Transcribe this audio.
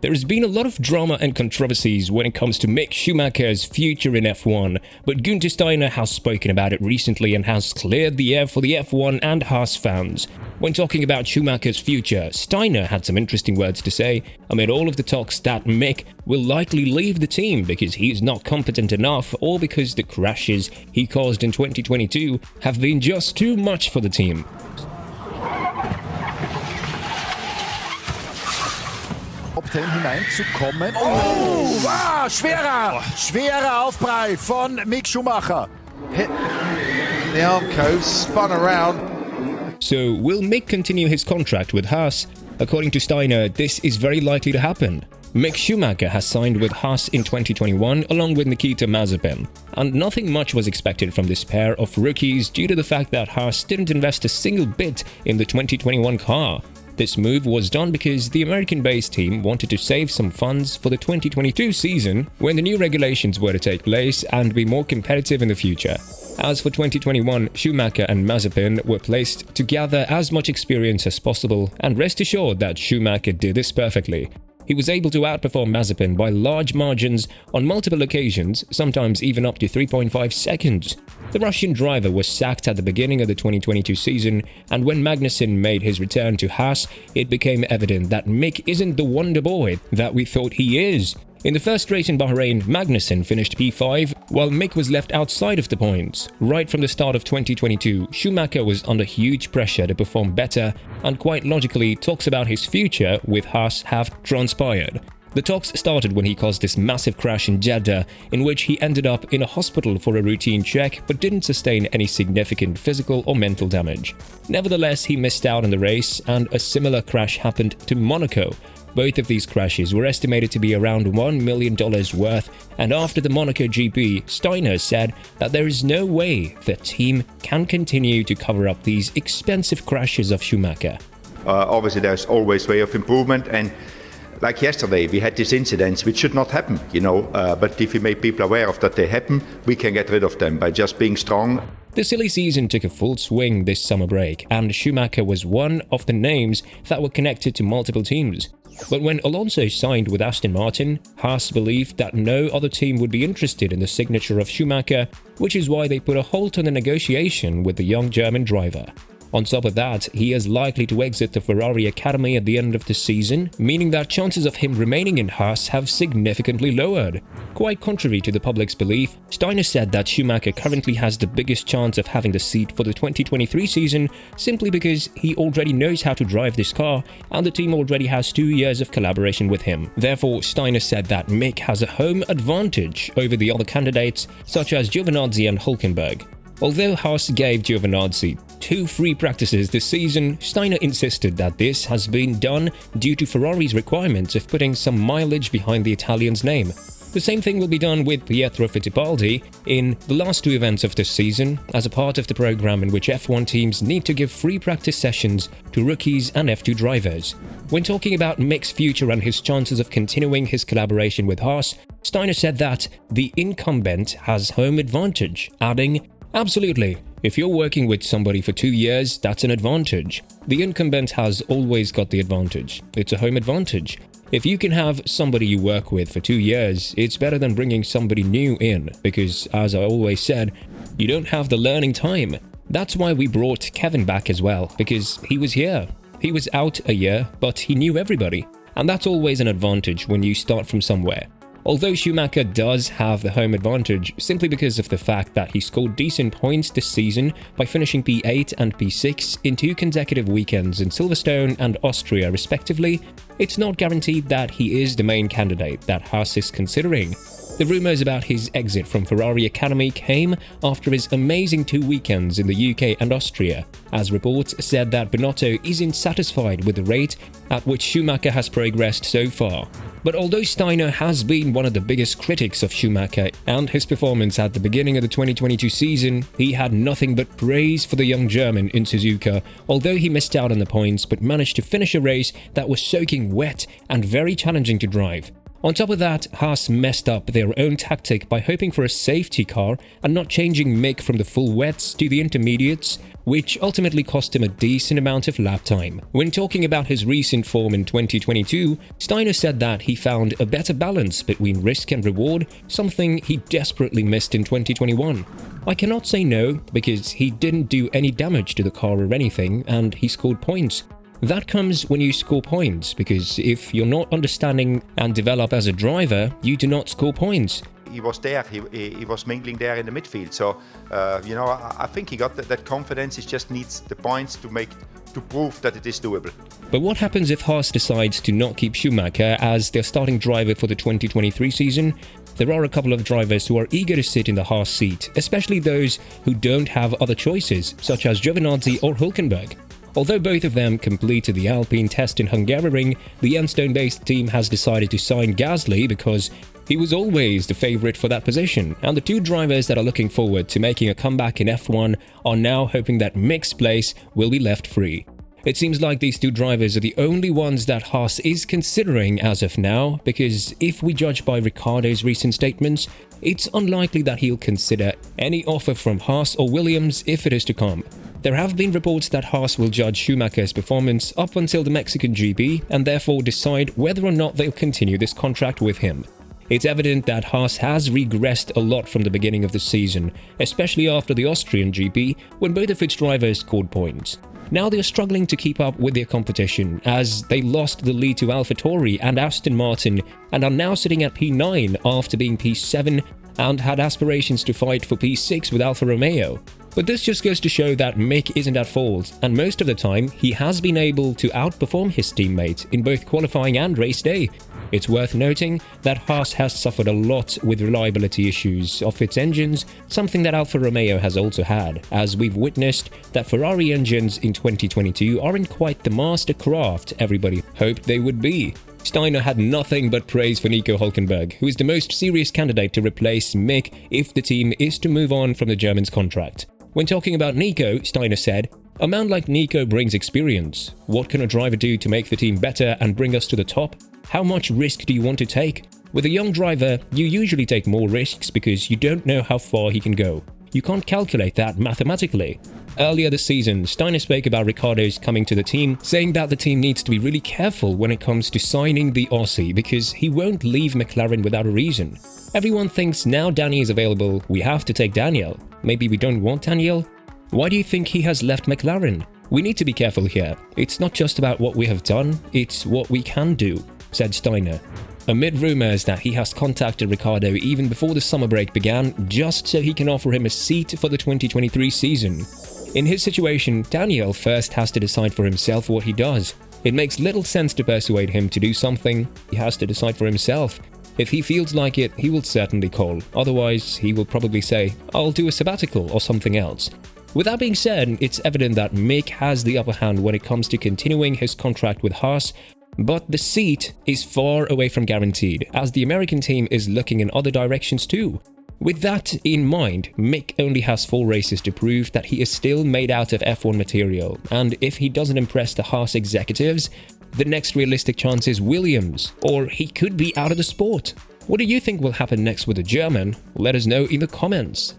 There has been a lot of drama and controversies when it comes to Mick Schumacher's future in F1, but Günther Steiner has spoken about it recently and has cleared the air for the F1 and Haas fans. When talking about Schumacher's future, Steiner had some interesting words to say amid all of the talks that Mick will likely leave the team because he is not competent enough or because the crashes he caused in 2022 have been just too much for the team. Top 10 hineinzukommen. Oh, wow, schwerer Aufprall von Mick Schumacher. Hit the Armco, spun around. So, will Mick continue his contract with Haas? According to Steiner, this is very likely to happen. Mick Schumacher has signed with Haas in 2021 along with Nikita Mazepin, and nothing much was expected from this pair of rookies due to the fact that Haas didn't invest a single bit in the 2021 car. This move was done because the American-based team wanted to save some funds for the 2022 season when the new regulations were to take place and be more competitive in the future. As for 2021, Schumacher and Mazepin were placed to gather as much experience as possible, and rest assured that Schumacher did this perfectly. He was able to outperform Mazepin by large margins on multiple occasions, sometimes even up to 3.5 seconds. The Russian driver was sacked at the beginning of the 2022 season, and when Magnussen made his return to Haas, it became evident that Mick isn't the wonder boy that we thought he is. In the first race in Bahrain, Magnussen finished P5, while Mick was left outside of the points. Right from the start of 2022, Schumacher was under huge pressure to perform better, and quite logically, talks about his future with Haas have transpired. The talks started when he caused this massive crash in Jeddah, in which he ended up in a hospital for a routine check but didn't sustain any significant physical or mental damage. Nevertheless, he missed out on the race, and a similar crash happened to Monaco. Both of these crashes were estimated to be around $1 million worth, and after the Monaco GP, Steiner said that there is no way the team can continue to cover up these expensive crashes of Schumacher. Obviously, there's always way of improvement, and like yesterday, we had these incidents which should not happen, but if we make people aware of that they happen, we can get rid of them by just being strong. The silly season took a full swing this summer break, and Schumacher was one of the names that were connected to multiple teams. But when Alonso signed with Aston Martin, Haas believed that no other team would be interested in the signature of Schumacher, which is why they put a halt on the negotiation with the young German driver. On top of that, he is likely to exit the Ferrari Academy at the end of the season, meaning that chances of him remaining in Haas have significantly lowered. Quite contrary to the public's belief, Steiner said that Schumacher currently has the biggest chance of having the seat for the 2023 season simply because he already knows how to drive this car and the team already has 2 years of collaboration with him. Therefore, Steiner said that Mick has a home advantage over the other candidates such as Giovinazzi and Hülkenberg. Although Haas gave Giovinazzi 2 free practices this season, Steiner insisted that this has been done due to Ferrari's requirements of putting some mileage behind the Italian's name. The same thing will be done with Pietro Fittipaldi in the last 2 events of this season, as a part of the program in which F1 teams need to give free practice sessions to rookies and F2 drivers. When talking about Mick's future and his chances of continuing his collaboration with Haas, Steiner said that the incumbent has home advantage, adding, "Absolutely. If you're working with somebody for 2 years, that's an advantage. The incumbent has always got the advantage. It's a home advantage. If you can have somebody you work with for 2 years, it's better than bringing somebody new in because, as I always said, you don't have the learning time. That's why we brought Kevin back as well, because he was here. He was out a year, but he knew everybody. And that's always an advantage when you start from somewhere." Although Schumacher does have the home advantage simply because of the fact that he scored decent points this season by finishing P8 and P6 in 2 consecutive weekends in Silverstone and Austria respectively, it's not guaranteed that he is the main candidate that Haas is considering. The rumours about his exit from Ferrari Academy came after his amazing 2 weekends in the UK and Austria, as reports said that Binotto isn't satisfied with the rate at which Schumacher has progressed so far. But although Steiner has been one of the biggest critics of Schumacher and his performance at the beginning of the 2022 season, he had nothing but praise for the young German in Suzuka, although he missed out on the points but managed to finish a race that was soaking wet and very challenging to drive. On top of that, Haas messed up their own tactic by hoping for a safety car and not changing Mick from the full wets to the intermediates, which ultimately cost him a decent amount of lap time. When talking about his recent form in 2022, Steiner said that he found a better balance between risk and reward, something he desperately missed in 2021. I cannot say no, because he didn't do any damage to the car or anything, and he scored points. That comes when you score points, because if you're not understanding and develop as a driver, you do not score points. He was there, he was mingling there in the midfield. So, I think he got that confidence. He just needs the points to prove that it is doable. But what happens if Haas decides to not keep Schumacher as their starting driver for the 2023 season? There are a couple of drivers who are eager to sit in the Haas seat, especially those who don't have other choices, such as Giovinazzi or Hülkenberg. Although both of them completed the Alpine test in Hungaroring, the Aston-based team has decided to sign Gasly because he was always the favourite for that position, and the two drivers that are looking forward to making a comeback in F1 are now hoping that Mick's place will be left free. It seems like these two drivers are the only ones that Haas is considering as of now, because if we judge by Ricciardo's recent statements, it's unlikely that he'll consider any offer from Haas or Williams if it is to come. There have been reports that Haas will judge Schumacher's performance up until the Mexican GP and therefore decide whether or not they'll continue this contract with him. It's evident that Haas has regressed a lot from the beginning of the season, especially after the Austrian GP when both of its drivers scored points. Now they are struggling to keep up with their competition as they lost the lead to AlphaTauri and Aston Martin and are now sitting at P9 after being P7 and had aspirations to fight for P6 with Alfa Romeo. But this just goes to show that Mick isn't at fault, and most of the time he has been able to outperform his teammate in both qualifying and race day. It's worth noting that Haas has suffered a lot with reliability issues of its engines, something that Alfa Romeo has also had, as we've witnessed that Ferrari engines in 2022 aren't quite the master craft everybody hoped they would be. Steiner had nothing but praise for Nico Hülkenberg, who is the most serious candidate to replace Mick if the team is to move on from the German's contract. When talking about Nico, Steiner said, "A man like Nico brings experience. What can a driver do to make the team better and bring us to the top? How much risk do you want to take? With a young driver, you usually take more risks because you don't know how far he can go. You can't calculate that mathematically." Earlier this season, Steiner spoke about Ricciardo's coming to the team, saying that the team needs to be really careful when it comes to signing the Aussie because he won't leave McLaren without a reason. Everyone thinks now Danny is available, we have to take Daniel. Maybe we don't want Daniel? Why do you think he has left McLaren? We need to be careful here. It's not just about what we have done, it's what we can do, said Steiner. Amid rumours that he has contacted Ricciardo even before the summer break began just so he can offer him a seat for the 2023 season. In his situation, Daniel first has to decide for himself what he does. It makes little sense to persuade him to do something. He has to decide for himself. If he feels like it, he will certainly call. Otherwise, he will probably say, "I'll do a sabbatical or something else." With that being said, it's evident that Mick has the upper hand when it comes to continuing his contract with Haas, but the seat is far away from guaranteed, as the American team is looking in other directions too. With that in mind, Mick only has 4 races to prove that he is still made out of F1 material, and if he doesn't impress the Haas executives, the next realistic chance is Williams, or he could be out of the sport. What do you think will happen next with the German? Let us know in the comments.